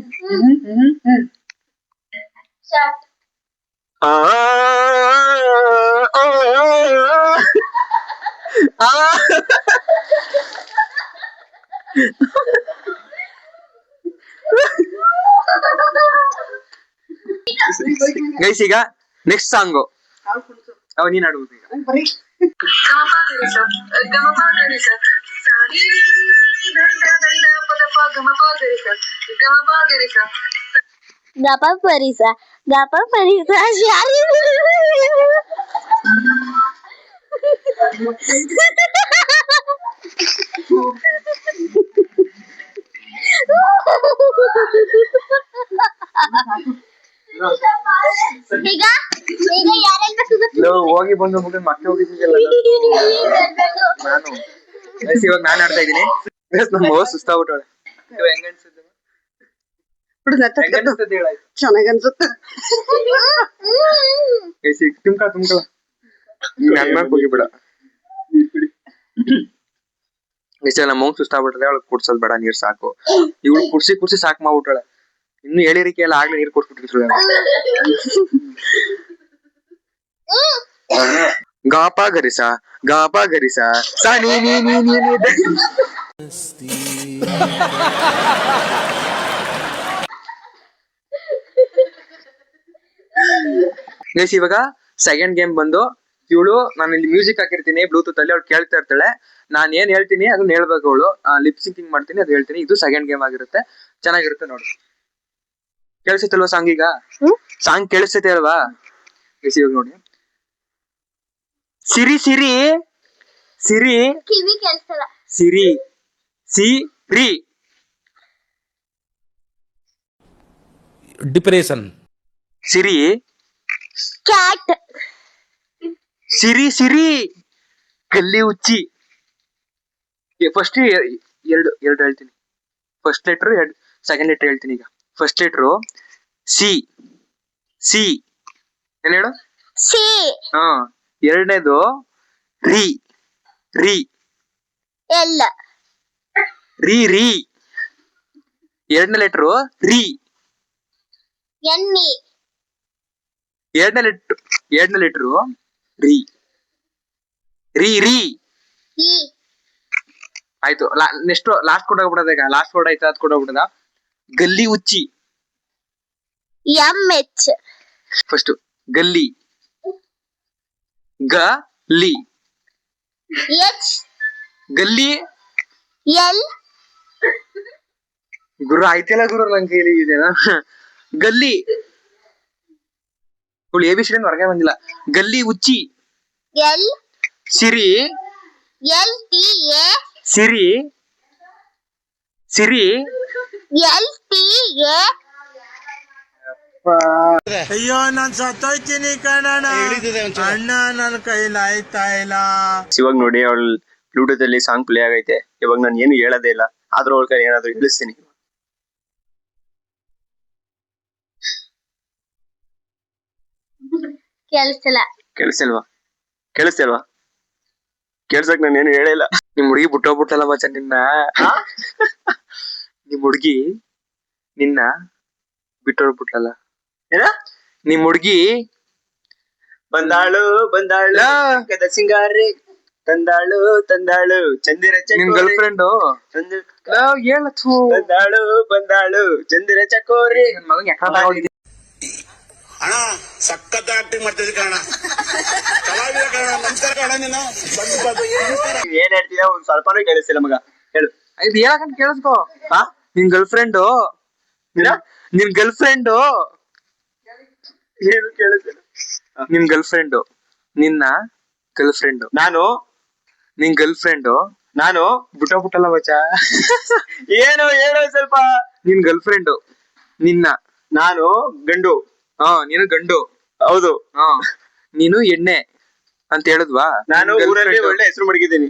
ಗೈಸ್, ಈಗ ನೆಕ್ಸ್ಟ್ ಸಾಂಗು ನೀನ್ ಆಡ್ಬೋದು ಈಗ.
ಗಪ ಪರಿಸ ಈಗ ಈಗ ಯಾರೆಲ್ಲ
ಹೋಗಿ ಬಂದು ಮುಗಿದ್ ಮತ್ತೆ ಹೋಗಿದ್ದಿಲ್ಲ ನಾನು ಇವಾಗ ನಾನ್ ಆಡ್ತಾ ಇದೀನಿ ನಮ್ಮ ಸುಸ್ತಾಗ್ಬಿಟ್ಟವಳೆ ಹೆಂಗ ಅನ್ಸುತ್ತೆ
ಚೆನ್ನಾಗ್ ಅನ್ಸುತ್ತೆ.
ತುಮ್ಕಳ ನನ್ ಮ್ಯಾಕ್ ಹೋಗಿಬಿಡ ಇಷ್ಟ ನಮ್ಮ ಮೌನ್ ಸುಸ್ತಾಗ್ಬಿಟ್ರೆ ಅವಳು ಕುಡ್ಸೋದ್ ಬೇಡ ನೀರ್ ಸಾಕು ಇವಳು ಕುಡ್ಸಿ ಸಾಕ್ ಮಾಡ್ಬಿಟ್ಟಾಳೆ ಇನ್ನು ಹೇಳಿರಿಕೆ ಎಲ್ಲ ಆಗ್ಲೇ ನೀರ್ ಕೊಟ್ಬಿಟ್ಟಿರ್ತಾಳೆ ಗಾಪ ಗರಿಸ ಸಾ ನೀ ಇವಾಗ ಸೆಕೆಂಡ್ ಗೇಮ್ ಬಂದು ಇವಳು ನಾನು ಇಲ್ಲಿ ಮ್ಯೂಸಿಕ್ ಹಾಕಿರ್ತೀನಿ ಬ್ಲೂಟೂತ್ ಅಲ್ಲಿ ಅವ್ಳು ಕೇಳ್ತಾ ಇರ್ತಾಳೆ ನಾನ್ ಏನ್ ಹೇಳ್ತೀನಿ ಅದನ್ನ ಹೇಳ್ಬೇಕು ಅವಳು ಲಿಪ್ ಸಿಂಕಿಂಗ್ ಮಾಡ್ತೀನಿ ಅದು ಹೇಳ್ತೀನಿ ಇದು ಸೆಕೆಂಡ್ ಗೇಮ್ ಆಗಿರುತ್ತೆ ಚೆನ್ನಾಗಿರುತ್ತೆ ನೋಡಿ ಕೇಳಿಸುತ್ತಲ್ವಾ ಸಾಂಗ್ ಈಗ ಸಾಂಗ್ ಕೇಳಿಸ್ತೈತೆ ಅಲ್ವಾ ಇವಾಗ ನೋಡಿ ಸಿರಿ
ಕಿವಿ ಕೆಲ್ಸಲ್ಲ
ಸಿರಿ ಸಿರಿ
ಡಿಪ್ರೆಷನ್
ಸಿರಿ
ಕ್ಯಾಟ್
ಸಿರಿ ಕಲ್ಲಿ ಉಚ್ಚಿ ಫಸ್ಟ್ ಎರಡು ಹೇಳ್ತೀನಿ ಫಸ್ಟ್ ಲೆಟರ್ ಸೆಕೆಂಡ್ ಲೆಟರ್ ಹೇಳ್ತೀನಿ ಈಗ ಫಸ್ಟ್ ಲೆಟರ್ ಸಿ ಏನ್ ಹೇಳು
ಸಿ
ಹಾ ಎರಡನೇದು ರೀ
ಎಲ್
ರೀ ಎರಡನೇ ಲೆಟರ್ ರೀ
ಎನ್ನಿ
ಎರಡನೇ ಲೆಟರ್ ರೀ
ಇ
ಆಯ್ತು ನೆಕ್ಸ್ಟ್ ಲಾಸ್ಟ್ ಕೊಡೋಗ್ಬಿಡೋದ ಈಗ ಲಾಸ್ಟ್ ವರ್ಡ್ ಆಯ್ತು ಅದ್ ಕೊಡೋಗ್ಬಿಡದ ಗಲ್ಲಿ ಉಚ್ಚಿ
ಎಂ ಎಚ್
ಫಸ್ಟ್ ಗಲ್ಲಿ ಗಲ್ಲಿ
ಎಚ್
ಗಲ್ಲಿ
ಎಲ್
ಗುರು ಆಯ್ತಿಲ್ಲ ಗುರು ನನ್ ಕೈಲಿ ಇದೆನಾ ಗಲ್ಲಿ ಇವಳು ABCD ಹೊರಗೆ ಬಂದಿಲ್ಲ ಗಲ್ಲಿ ಉಚ್ಚಿ
ಎಲ್
ಸಿರಿ
ಎಲ್ ಟಿ ಎ
ಸಿರಿ
ಎಲ್ ಟಿ ಎ
ಅಯ್ಯೋ ನಾನ್ ಸತ್ತೋಯ್ತೀನಿ ಕಣಣ್ಣ ಅಣ್ಣ ನನ್ ಕೈಲಾಯ್ತಾ ಇಲ್ಲ.
ಇವಾಗ ನೋಡಿ ಅವಳು ಬ್ಲೂಟೂತ್ ಅಲ್ಲಿ ಸಾಂಗ್ ಪ್ಲೇ ಆಗೈತೆ ಇವಾಗ ನಾನು ಏನು ಹೇಳೋದೇ ಇಲ್ಲ ಆದ್ರೂ ಅವಳ ಕೈ ಏನಾದ್ರು ಹೇಳಿಸ್ತೀನಿ
ಕೆಲ್ಸಲ್ಲ
ಕೇಳಿಸ್ತಿಲ್ವಾ ಕೇಳ್ಸಕ್ ನಾನು ಏನು ಹೇಳಿಲ್ಲ
ನಿಮ್ ಹುಡುಗಿ ಬಿಟ್ಟೋಗ್ಬಿಟ್ಟಲ್ಲ ಮಚ್ಚ ನಿನ್ನ ನಿಮ್ ಹುಡುಗಿ ನಿನ್ನ ಬಿಟ್ಟೋಗ್ಬಿಟ್ಲಲ್ಲ
ಏನ
ನಿಮ್ ಹುಡುಗಿ
ಬಂದಾಳು ಕದ ಸಿಂಗಾರಿ ತಂದಾಳು ಚಂದಿರ
ನಿಮ್ ಗರ್ಲ್ ಫ್ರೆಂಡ್ ಹೇಳತ್ತು
ಬಂದಾಳು ಚಂದಿರ ಚಕೋರಿ
ನನ್ ಮಗನ್ ಯಾಕೆ
ಅಣ್ಣ ಸಖತ್ ಆಕ್ಟಿಂಗ್ ಮಾಡ್ತಿದ್ದೆ ಕಣ ಕಲಾವಿದ ಕಣ ನಮಸ್ಕಾರ ಕಣ ನೀನು
ಏನ್ ಹೇಳ್ತೀಯ ಒಂದ್ ಸ್ವಲ್ಪನೂ ಕೇಳಿಸ್ತಿಲ್ಲ ಮಗ ಹೇಳು
ಇದು ಹೇಳಕಂತ ಕೇಳಿಸ್ಕೋ
ಹಾ
ನಿನ್ ಗರ್ಲ್ ಫ್ರೆಂಡ್ ನಿನ್ ಗರ್ಲ್ ಫ್ರೆಂಡ್
ಏನು ಕೇಳಿಸ್ತಿಲ್ಲ
ನಿನ್ ಗರ್ಲ್ ಫ್ರೆಂಡ್ ನಿನ್ನ ಗರ್ಲ್ ಫ್ರೆಂಡ್
ನಾನು
ನಿನ್ ಗರ್ಲ್ ಫ್ರೆಂಡ್
ನಾನು
ಬಿಟ್ಟೋಗ್ಬಿಟ್ಟಲ್ಲ ಮಚ್ಚ
ಏನು ಹೇಳು ಸ್ವಲ್ಪ
ನಿನ್ ಗರ್ಲ್ ಫ್ರೆಂಡ್ ನಿನ್ನ
ನಾನು ಗಂಡು
ನೀನು ಗಂಡು
ಹೌದು
ನೀನು ಎಣ್ಣೆ ಅಂತ ಹೇಳಿದ್ವಾ
ನಾನು ಊರಲ್ಲಿ ಒಳ್ಳೆ ಹೆಸರು ಮಡಗಿದ್ದೀನಿ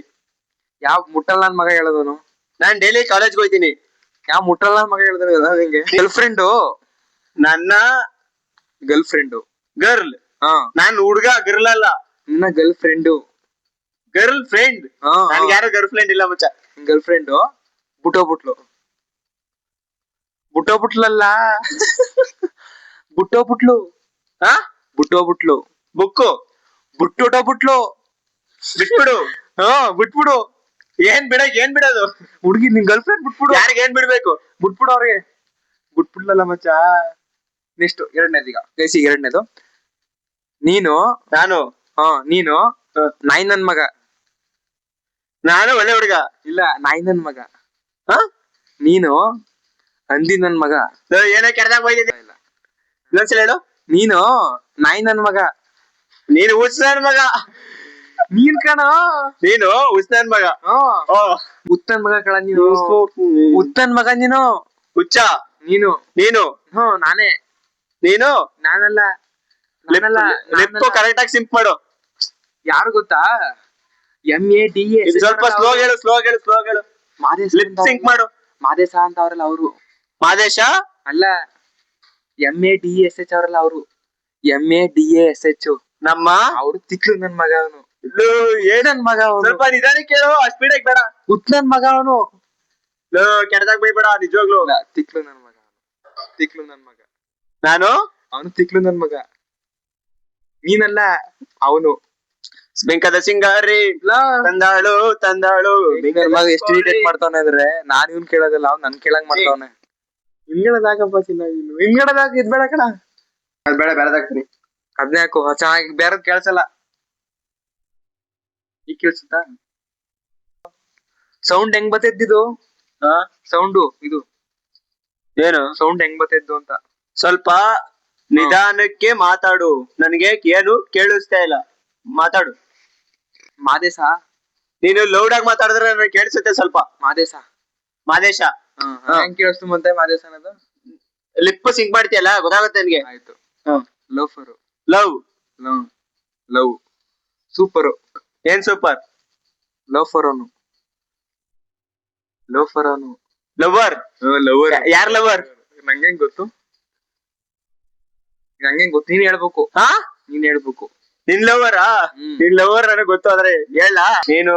ಯಾವ ಮುಟ್ಟಲ್ ನನ್ ಮಗ ಹೇಳೋದನು
ನಾನ್ ಡೈಲಿ ಕಾಲೇಜ್ಗೆ ಹೋಗ್ತೀನಿ
ಯಾವ ಮುಟ್ಟಲ್ ನನ್ ಮಗ ಹೇಳಿದನು ನಿಂಗೆ ಗರ್ಲ್ ಫ್ರೆಂಡ್
ನನ್ನ
ಗರ್ಲ್ ಫ್ರೆಂಡ್
ಗರ್ಲ್ ನಾನು ಹುಡ್ಗ ಗರ್ಲ್ ಅಲ್ಲ
ನಿನ್ನ ಗರ್ಲ್ ಫ್ರೆಂಡ್
ನನ್ಗೆ ಯಾರು ಗರ್ಲ್ ಫ್ರೆಂಡ್ ಇಲ್ಲ ಮಚ್ಚ
ಗರ್ಲ್ ಫ್ರೆಂಡ್ ಬಿಟ್ಟೋಗ್ಬಿಟ್ಲಲ್ಲ ಬಿಟ್ಟೋಗ್ಬಿಟ್ಲು
ಬುಕ್ಕು
ಬಿಟ್ಟೋಗ್ಬಿಟ್ಲು
ಬಿಟ್ಬಿಡು
ಬಿಟ್ಬಿಡು
ಏನ್ ಬಿಡೋದು
ಹುಡುಗಿ ನಿನ್ ಗರ್ಲ್ ಫ್ರೆಂಡ್ ಬಿಟ್ಬಿಡು
ಯಾರಿಗೆ ಏನ್ ಬಿಡ್ಬೇಕು
ಬಿಟ್ಬಿಡು ಅವ್ರಿಗೆ ಬಿಟ್ಬಿಡ್ಲಲ್ಲ ಮಚ್ಚ ನೆಕ್ಸ್ಟ್ ಎರಡನೇದು ಈಗ ಗೈಸಿ ಎರಡನೇದು ನೀನು ನೀನು ನಾಯಿ ನನ್ ಮಗ
ನಾನು ಒಳ್ಳೆ ಹುಡುಗ
ಇಲ್ಲ ನಾಯಿ ನನ್ ಮಗ
ಹಾ
ನೀನು ಹಂದಿ ನನ್ ಮಗ.
ಏನೋ ಕೆಡ್ದಾಗ ಬೈದಿದ್ದೆ. ಇನ್ನೊಂದ್ಸಲ ಹೇಳು.
ನೀನು ನಾಯಿ ನನ್ ಮಗ.
ನೀನು ಹುಚ್ಚ ನನ್ ಮಗ.
ನೀನ್ ಕಣ.
ನೀನು ಹುಚ್ಚ ನನ್ ಮಗ. ಓ
ಉತ್ತನ್ ಮಗ ಕಣ ನೀನು. ಉತ್ತನ್ ಮಗ ನೀನು.
ಹುಚ್ಚ
ನೀನು.
ನೀನು.
ನಾನೇ.
ನೀನು.
ನಾನಲ್ಲ.
ಲಿಪ್ ಕರೆಕ್ಟ್ ಆಗಿ ಸಿಂಪ್ ಮಾಡು.
ಯಾರು ಗೊತ್ತಾ? MADA.
ಸ್ವಲ್ಪ ಸ್ಲೋ ಹೇಳು.
ಮಾದೇಶ
ಲಿಪ್ ಸಿಂಕ್ ಮಾಡು.
ಮಾದೇಶ ಅಂತ ಅವ್ರಲ್ಲ ಅವರು.
ಮಾದೇಶ
ಅಲ್ಲ, MADASH ಅವರಲ್ಲ ಅವರು. MADASH.
ನಮ್ಮ
ಅವ್ರು ತಿಕ್ಲು ನನ್ ಮಗ ಅವನು.
ನನ್ ಮಗ ಸ್ವಲ್ಪ ನಿಧಾನಕ್ಕೆ ಕೇಳು. ಸ್ಪೀಡ್ ಆಗಿ ಬೇಡ.
ಉತ್ ನನ್ ಮಗ ಅವನು.
ಕೆಡ್ದಾಗ ಬೈಬೇಡ ನಿಜವಾಗ್ಲು.
ತಿಕ್ಲು ನನ್ ಮಗ. ತಿಕ್ಲು ನನ್ ಮಗ.
ನಾನು
ಅವನು ತಿಕ್ಲು ನನ್ ಮಗ. ನೀನಲ್ಲ ಅವನು.
ಬೆಂಕದ ಸಿಂಗಾರಿ ತಂದಾಳು
ಮಗ ಎಷ್ಟು ಇರಿಟೇಟ್ ಮಾಡ್ತಾವನೆ ಅಂದ್ರೆ ನಾನ್ ಇವ್ನ್ ಕೇಳೋದಿಲ್ಲ, ಅವ್ನ್ ನನ್ ಕೇಳಂಗ್ ಮಾಡ್ತಾವನೆ. ಹಿಂಗಡದಾಗಪ್ಪ ಚಿನ್ನ. ನೀನು ಹಿಂಗಡದಾಗ ಇದ್ಬೇಡ ಕಣ.
ಅದ್ ಬೇಡ ಬೇಡದಾಗ್ತೀನಿ.
ಅದ್ನೇ ಹಾಕು ಚೆನ್ನಾಗಿ. ಬೇರೆ ಕೇಳ್ಸಲ್ಲ. ಈಗ ಕೇಳ್ಸುತ್ತಾ? ಸೌಂಡ್ ಹೆಂಗ್ ಬತ್ತಿದ್ದು? ಸೌಂಡು ಇದು
ಏನು
ಸೌಂಡ್ ಹೆಂಗ್ ಬತ್ತಿದ್ದು ಅಂತ
ಸ್ವಲ್ಪ ನಿಧಾನಕ್ಕೆ ಮಾತಾಡು. ನನಗೆ ಏನು ಕೇಳಿಸ್ತಾ ಇಲ್ಲ. ಮಾತಾಡು.
ಮಾದೇಶ.
ನೀನು ಲೌಡ್ ಆಗಿ ಮಾತಾಡಿದ್ರೆ ನನಗೆ ಕೇಳಿಸುತ್ತೆ ಸ್ವಲ್ಪ.
ಮಾದೇಶ.
ಹೆಂಗ್
ಕೇಳಿಸ್ತು ಮತ್ತೆ ಮಾದೇಶ ಅನ್ನೋದು?
ಲಿಪ್ ಸಿಂಕ್ ಮಾಡ್ತೀಯಲ್ಲ ಗೊತ್ತಾಗುತ್ತೆ ನನಗೆ.
ಆಯ್ತು.
Love
love super.
ಏನ್ ಸೂಪರ್?
Lover
lover. ಯಾರ್ ಲವರ್?
ನಂಗೇನ್ ಗೊತ್ತು? ನೀನ್ ಹೇಳ್ಬೇಕು. ನೀನ್ ಹೇಳ್ಬೇಕು.
ನಿನ್ ಲವರಾ? ನಿನ್ ಲವರ್ ನನಗೆ ಗೊತ್ತು. ಆದ್ರೆ ಹೇಳ. ನೀನು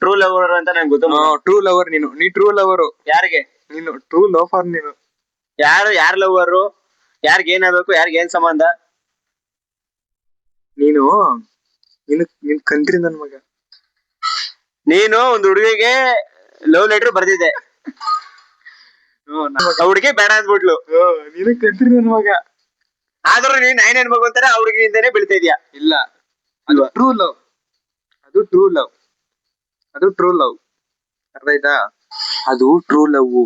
ಟ್ರೂ ಲವರ್ ಅಂತ ನಂಗೆ ಗೊತ್ತು.
ಟ್ರೂ ಲವರ್ ನೀನು. ನೀ ಟ್ರೂ ಲವರ್.
ಯಾರಿಗೆ?
ನೀನು ಟ್ರೂ ಲವರ್. ನೀನು
ಯಾರ್ ಲವರು? ಯಾರ್ಗ ಏನಾಗಬೇಕು? ಯಾರ್ಗ ಏನ್ ಸಂಬಂಧ?
ನೀನು ನಿನ್ ಕಂತ್ರಿ ನನ್ ಮಗ.
ನೀನು ಒಂದು ಹುಡುಗಿಗೆ ಲವ್ ಲೆಟರ್ ಬರ್ದಿದ್ದೆ. ಹುಡುಗಿ ಬೇಡ ಅಂದ್ಬಿಟ್ಲು.
ನೀನು ಕಂತ್ರಿ ನನ್ ಮಗ.
ಆದ್ರೂ ನೀನ್ ನಾಯಿ ನನ್ ಮಗ ಅಂತಾರೆ ಆ ಹುಡುಗಿಯಿಂದಾನೆ ಬೀಳ್ತಾ ಇದೀಯ.
ಇಲ್ಲ, ಅದು ಟ್ರೂ ಲವ್. ಅರ್ಥ ಆಯ್ತಾ? ಅದು ಟ್ರೂ ಲವ್.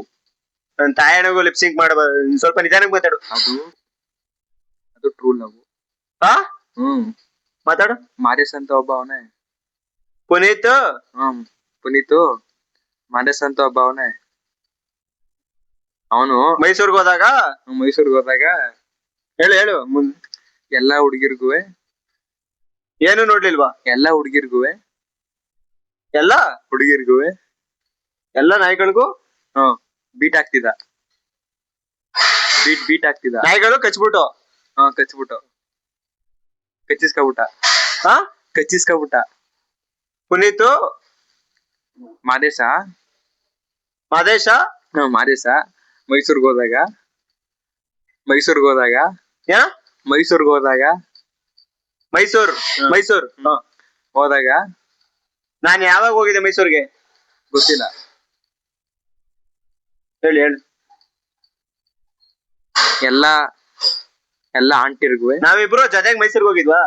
ನನ್ ತಾಯಣಗೂ ಲಿಪ್ಸಿಂಕ್ ಮಾಡಬಾರ್ದು. ಸ್ವಲ್ಪ ನಿಧಾನಕ್ಕೆ ಮಾತಾಡು.
ಅದು ಟ್ರೂ ಲವ್.
ಮಾತಾಡು.
ಮಾದೇಶ್ ಅಂತ ಒಬ್ಬ ಅವನೇ.
ಪುನೀತ್
ಮಾದೇಶ್ ಅಂತ ಒಬ್ಬ ಅವನೇ. ಅವನು
ಮೈಸೂರ್ಗೆ ಹೋದಾಗ ಹೇಳು
ಎಲ್ಲಾ ಹುಡುಗಿರ್ಗು
ಏನು ನೋಡ್ಲಿಲ್ವಾ?
ಎಲ್ಲಾ ಹುಡುಗಿರ್ಗು
ಎಲ್ಲ ನಾಯಿಗಳಿಗೂ
ಬೀಟ್ ಆಗ್ತಿದ್ದ. ಬೀಟ್ ಆಗ್ತಿದ್ದ.
ನಾಯಿಗಳು ಕಚ್ಬಿಟ್ಟು
ಕಚ್ಚಿಸ್ಕೊಬಿಟ್ಟ.
ಪುನೀತು
ಮಾದೇಶ ಮೈಸೂರ್ಗೆ ಹೋದಾಗ
ನಾನು ಯಾವಾಗ ಹೋಗಿದ್ದೆ ಮೈಸೂರ್ಗೆ
ಗೊತ್ತಿಲ್ಲ.
ಹೇಳಿ.
ಎಲ್ಲ ಆಂಟಿರ್ಗು
ನಾವಿಬ್ರು ಜೊತೆಗೆ ಮೈಸೂರ್ಗೆ ಹೋಗಿದ್ವಾ?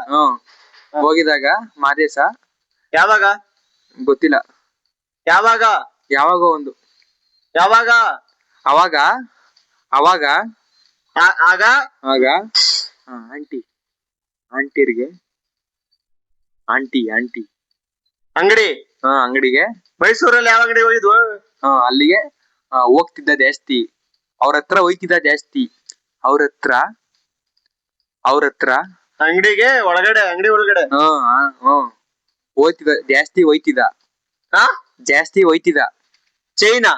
ಹೋಗಿದಾಗ ಮಾದೇಶ
ಯಾವಾಗ
ಗೊತ್ತಿಲ್ಲ. ಯಾವಾಗೋ ಒಂದು. ಅವಾಗ ಆಂಟಿರ್ಗೆ ಅಂಗಡಿಗೆ
ಮೈಸೂರಲ್ಲಿ ಯಾವ ಅಂಗಡಿ ಹೋಗಿದ್ವು?
ಅಲ್ಲಿಗೆ ಹೋಗ್ತಿದ್ದ ಜಾಸ್ತಿ. ಅವ್ರ ಹತ್ರ ಹೋಯ್ತಿದ್ದ ಜಾಸ್ತಿ. ಅವ್ರ ಹತ್ರ
ಅಂಗಡಿ ಒಳಗಡೆ
ಹೋಯ್ತಿದ್ದ ಜಾಸ್ತಿ ಹೋಯ್ತಿದ್ದ.
ಚೈನಾ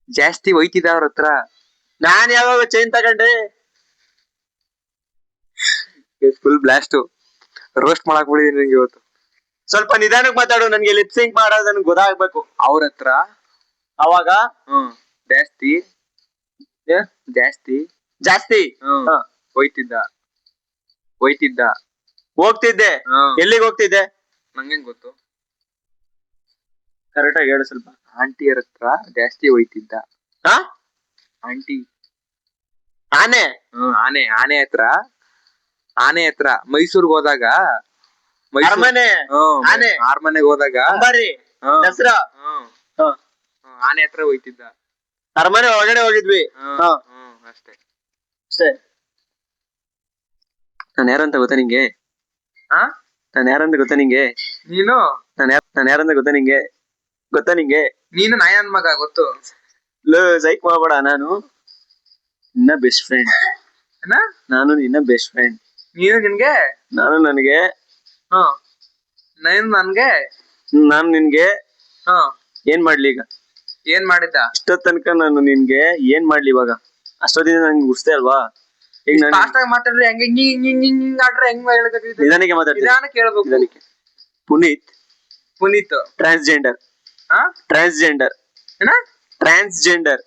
ಜಾಸ್ತಿ ಹೋಯ್ತಿದ್ದ ಅವ್ರ ಹತ್ರ.
ನಾನ್ ಯಾವಾಗ ಚೈನ್ ತಗೊಂಡೆ?
Full blast. ರೋಸ್ಟ್ ಮಾಡಕ್ ಬಿಡಿದೀನಿ ನಿಂಗೆ ಇವತ್ತು.
ಸ್ವಲ್ಪ ನಿಧಾನಕ್ಕೆ ಮಾತಾಡು. ನನ್ಗೆ ಲಿಪ್ಸಿಂಕ್ ಮಾಡೋದು ನನ್ಗೆ ಗೊತ್ತಾಗ್ಬೇಕು.
ಅವ್ರ ಹತ್ರ
ಅವಾಗ ಜಾಸ್ತಿ ಹೋಗ್ತಿದ್ದೆ. ಎಲ್ಲಿಗೆ ಹೋಗ್ತಿದ್ದೆ?
ನಂಗೇನ್ ಗೊತ್ತು?
ಕರೆಕ್ಟ್ ಆಗಿ ಹೇಳು ಸ್ವಲ್ಪ.
ಆಂಟಿಯರ್ ಹತ್ರ ಜಾಸ್ತಿ ಹೋಯ್ತಿದ್ದ. ಆಂಟಿ ಆನೆ ಹತ್ರ ಮೈಸೂರ್ಗೆ ಹೋದಾಗ
ಅರಮನೆ, ಆನೆ.
ಅರಮನೆಗೆ ಹೋದಾಗ
ಅಂಬಾರಿ,
ಹ್ಮ್.
ದಸರಾ.
ಹ್ಮ್.
ಹ.
ಆನೆ ಹತ್ರ ಹೋಯ್ತಿದ್ದ.
ಅರಮನೆ ಒಳಗಡೆ ಹೋಗಿದ್ವಿ. ಹ.
ಅಷ್ಟೇ.
ಅಷ್ಟೇ. ನಾನು ಯಾರಂತ ಗೊತ್ತಾ ನಿಂಗೆ?
ಆ
ನಾನು ಯಾರಂತ ಗೊತ್ತಾ ನಿಂಗೆ?
ನೀನು
ನಾನು ಯಾರಂತ ಗೊತ್ತಾ ನಿಂಗೆ? ಗೊತ್ತಾ ನಿಂಗೆ?
ನೀನು ನಾಯನ್ ಮಗ ಗೊತ್ತು.
ಸೈಕ್ ಮಾಡ್ಬೇಡ. ನಾನು ನಿನ್ನ ಬೆಸ್ಟ್ ಫ್ರೆಂಡ್.
ಏನ
ನಾನು ನಿನ್ನ ಬೆಸ್ಟ್ ಫ್ರೆಂಡ್.
ನೀನು ನಿನ್ಗೆ
ನಾನು ನನಗೆ
ಹ ನೀನು ನನ್ಗೆ
ನಾನು ನಿನ್ಗೆ
ಹ
ಏನ್ ಮಾಡ್ಲಿ ಈಗ?
ಏನ್ ಮಾಡಿದ್ದ?
ಇಷ್ಟೊತ್ ತನಕ ನಾನು ನಿನ್ಗೆ ಏನ್ ಮಾಡ್ಲಿ ಇವಾಗ? ಅಷ್ಟೊತ್ತಿನ ನಂಗೆ ಗುರ್ಸ್ತೆ ಅಲ್ವಾ? ಈಗ ನಾನು
ಫಾಸ್ಟ್ ಆಗಿ ಮಾತಾಡ್ರೆ ಹೆಂಗೆ ಹಿಂಗ್ ಆಡ್ರೆ ಹೆಂಗ್ ಹೇಳ್ಬೇಕು?
ನಿಧಾನಕ್ಕೆ ಮಾತಾಡ್ತೀನಿ.
ನಿಧಾನ ಕೇಳ್ಬೇಕು.
ನಿಧಾನಕ್ಕೆ.
ಪುನೀತ್
ಟ್ರಾನ್ಸ್ಜೆಂಡರ್.
ಹಾ
ಟ್ರಾನ್ಸ್ಜೆಂಡರ್.
ಏನ?
ಟ್ರಾನ್ಸ್ಜೆಂಡರ್.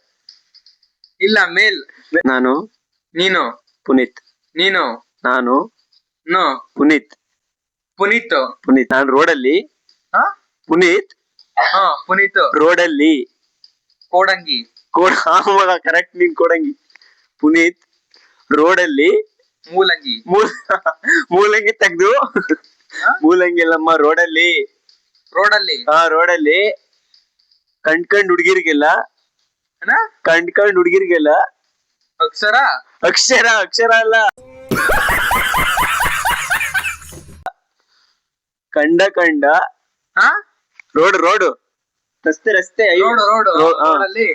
ಇಲ್ಲ ಮೇಲ್.
ನಾನು
ನೀನು
ಪುನೀತ್.
ನೀನು
ನಾನು
ನೋ
ಪುನೀತ್.
ಪುನೀತ್
ಪುನೀತ್. ನಾನು ರೋಡಲ್ಲಿ
ಹ
ಪುನೀತ್
ಹ ಪುನೀತ್
ರೋಡಲ್ಲಿ
ಕೋಡಂಗಿ
ಕರೆಕ್ಟ್. ನೀನ್ ಕೊಡಂಗಿ. ಪುನೀತ್ ರೋಡಲ್ಲಿ
ಮೂಲಂಗಿ
ಮೂಲಂಗಿ ತೆಗ್ದು ಮೂಲಂಗಿ ಅಲ್ಲಮ್ಮ ರೋಡಲ್ಲಿ ರೋಡಲ್ಲಿ ಕಂಡ್ಕಂಡ್ ಹುಡ್ಗಿರ್ಗೆಲ್ಲ
ಏನ?
ಕಂಡ್ಕಂಡ್ ಹುಡ್ಗಿರ್ಗೆಲ್ಲ
ಅಕ್ಷರ
ಅಕ್ಷರ ಅಲ್ಲ, ಕಂಡ
ಹ
ರೋಡ್ ರಸ್ತೆ
ರೋಡಲ್ಲಿ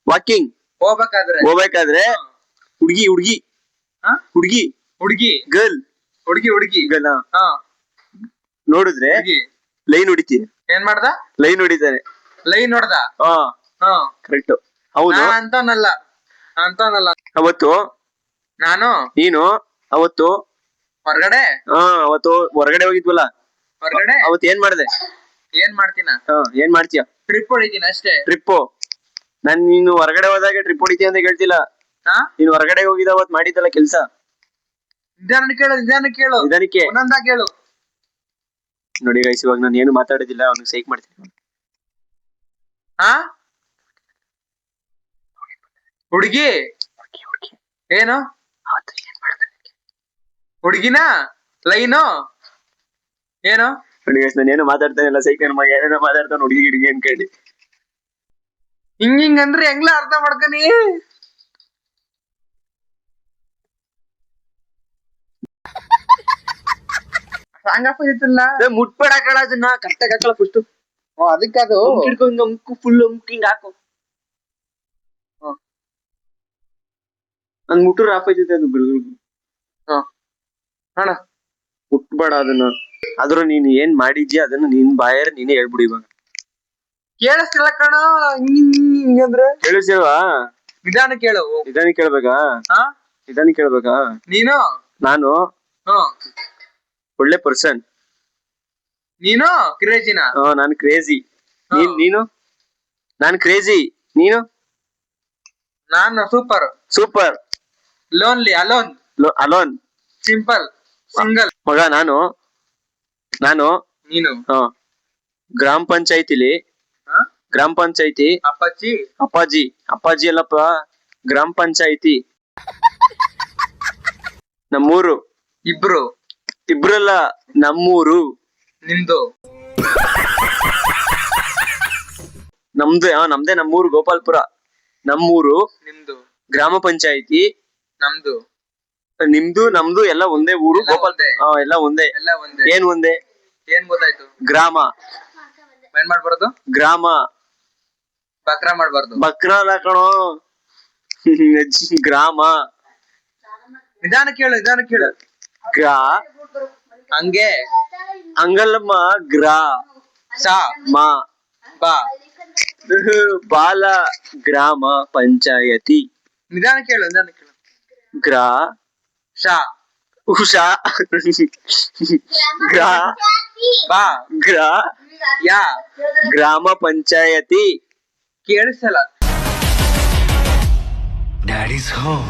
ವಾಕಿಂಗ್ ಹೋಗ್ಬೇಕಾದ್ರೆ ಹುಡ್ಗಿ
ಹ? ಹುಡುಗಿ
ಗರ್ಲ್
ಹ
ನೋಡಿದ್ರೆ
ಹುಡುಗಿ
ಲೈನ್ ಹೊಡಿತೀನಿ.
ಏನ್ ಮಾಡ್ದ?
ಲೈನ್ ಹೊಡಿತಾನೆ.
ಲೈನ್ ನೋಡ್ದ.
ಹಾ
ಹ
ಕರೆಕ್ಟ್. ಹೌದು.
ಅಂತನಲ್ಲ
ಅವತ್ತು
ನಾನು
ನೀನು ಅವತ್ತು
ಹೊರಗಡೆ
ಅವತ್ತು ಹೊರಗಡೆ ಹೋಗಿದ್ವಲ್ಲ, ಅವತ್ತು ಏನ್ ಮಾಡ್ದೆ?
ಏನ್ ಮಾಡ್ತೀನ?
ಏನ್ ಮಾಡ್ತೀಯ?
ಟ್ರಿಪ್ ಹೊಡಿತೀನಿ ಅಷ್ಟೇ.
ಟ್ರಿಪ್ಪು. ನೀನು ಹೊರಗಡೆ ಹೋದಾಗ ಟ್ರಿಪ್ ಹೊಡಿತೀಯ ಅಂತ ಕೇಳ್ತಿಲ್ಲ.
ಹಾ
ನೀನು ಹೊರಗಡೆ ಹೋಗಿದ ಅವತ್ ಮಾಡಿದ್ದಲ್ಲ ಕೆಲ್ಸ.
ನಿಧಾನ ಕೇಳು
ನಿಧಾನಕ್ಕೆ.
ಒಂದೊಂದ ಕೇಳು.
ನೋಡಿ ಗೈಸ್, ಇವಾಗ ನಾನು ಏನು ಮಾತಾಡೋದಿಲ್ಲ, ಅವ್ನಿಗೆ ಸೈಕ್ ಮಾಡ್ತೀನಿ.
ಹಾ ಹುಡುಗಿ ಏನು? ಹುಡುಗಿನ ಲೈನು ಏನು?
ನೋಡಿ ಗೈಸ್, ನಾನು ಏನು ಮಾತಾಡ್ತಾನೆ ಇಲ್ಲ, ಸೈಕ್ ನನ್ನ ಮಗ ಏನೇನೋ ಮಾತಾಡ್ತಾನೆ ಹುಡುಗಿ ಗಿಡ್ಗಿ ಅನ್ಕಂಡು.
ಹಿಂಗ್ ಅಂದ್ರೆ ಹೆಂಗ್ಲ ಅರ್ಥ ಮಾಡ್ಕೊನಿ? ಸಾಂಗಪ್ಪ ಇತ್ತಿಲ್ಲ.
ಮುಟ್ಬೇಡ ಕಳ ಅದನ್ನ, ಕರೆಕ್ಟಾಗಿ ಹಾಕಲ್ಲ ಫಸ್ಟ್.
ಅದಕ್ಕದು
ಫುಲ್ ಹಿಂಗ್ ಹಾಕು. ನನ್ ಮುಟ್ಟೂರ್ ಆಫ್ ಐತೈತೆ ಅದು ಬೆಳಗ್ಗೆ.
ಅಣ್ಣ
ಮುಟ್ಬೇಡ ಅದನ್ನ. ಆದ್ರೂ ನೀನ್ ಏನ್ ಮಾಡಿದ್ಯಾ ಅದನ್ನ ನಿನ್ ಬಾಯಾರ ನೀನೇ ಹೇಳ್ಬಿಡು ಇವಾಗ.
ಕೇಳಿಸ್ತಿಲ್ಲ ಕಣ. ಹಿಂಗಂದ್ರೆ
ಕೇಳಿಸ್ಯಾವಾ?
ನಿಧಾನ ಕೇಳು.
ನಿಧಾನ ಕೇಳ್ಬೇಕಾ?
ಹಾ
ನಿಧಾನ ಕೇಳ್ಬೇಕಾ?
ನೀನು
ನಾನು ಒಳ್ಳೆ ಪರ್ಸನ್.
ನೀನು ಕ್ರೇಜಿನ?
ನಾನು ಕ್ರೇಜಿ. ನೀನು? ನಾನು ಕ್ರೇಜಿ. ನೀನು?
ನಾನು
super.
Lonely
alone.
Simple single.
ಮಗ ನಾನು
ನೀನು
ಗ್ರಾಮ ಪಂಚಾಯತಿಲಿ ಅಪ್ಪಾಜಿ ಅಲ್ಲಪ್ಪ, ಗ್ರಾಮ ಪಂಚಾಯತಿ ನಮ್ಮೂರು. ಇಬ್ರಲ್ಲ, ನಮ್ಮೂರು.
ನಿಮ್ದು?
ನಮ್ದೇ ನಮ್ಮೂರು ಗೋಪಾಲ್ಪುರ. ನಮ್ಮೂರು
ನಿಮ್ದು?
ಗ್ರಾಮ ಪಂಚಾಯತಿ
ನಮ್ದು?
ನಿಮ್ದು ನಮ್ದು ಎಲ್ಲ ಒಂದೇ ಊರು. ಎಲ್ಲ ಒಂದೇ. ಏನ್ ಒಂದೇ?
ಏನ್ ಗೊತ್ತಾಯ್ತು?
ಗ್ರಾಮ.
ಏನ್ ಮಾಡ್ಬಾರ್ದು?
ಗ್ರಾಮ.
ಬಕ್ರಾ ಮಾಡ್ಬಾರ್ದು.
ಬಕ್ರ ಅಲ್ಲ ಕಣೋ, ಗ್ರಾಮ.
ನಿಧಾನ ಕೇಳು.
ಗ್ರಾ
ಹಂಗೆ
ಹಂಗಲ್ಲಮ್ಮ. ಗ್ರಾ
ಸಾ
ಮಾ
ಬಾ
ಬಾಲ ಗ್ರಾಮ ಪಂಚಾಯತಿ.
ನಿಧಾನ ಕೇಳು.
ಗ್ರಾ
ಶಾ
ಉಷಾ ಗ್ರಾ
ಬಾ
ಗ್ರಾ
ಯಾ
ಗ್ರಾಮ ಪಂಚಾಯತಿ.
ಕೇಳಿಸಲ್ಲ.
Daddies home.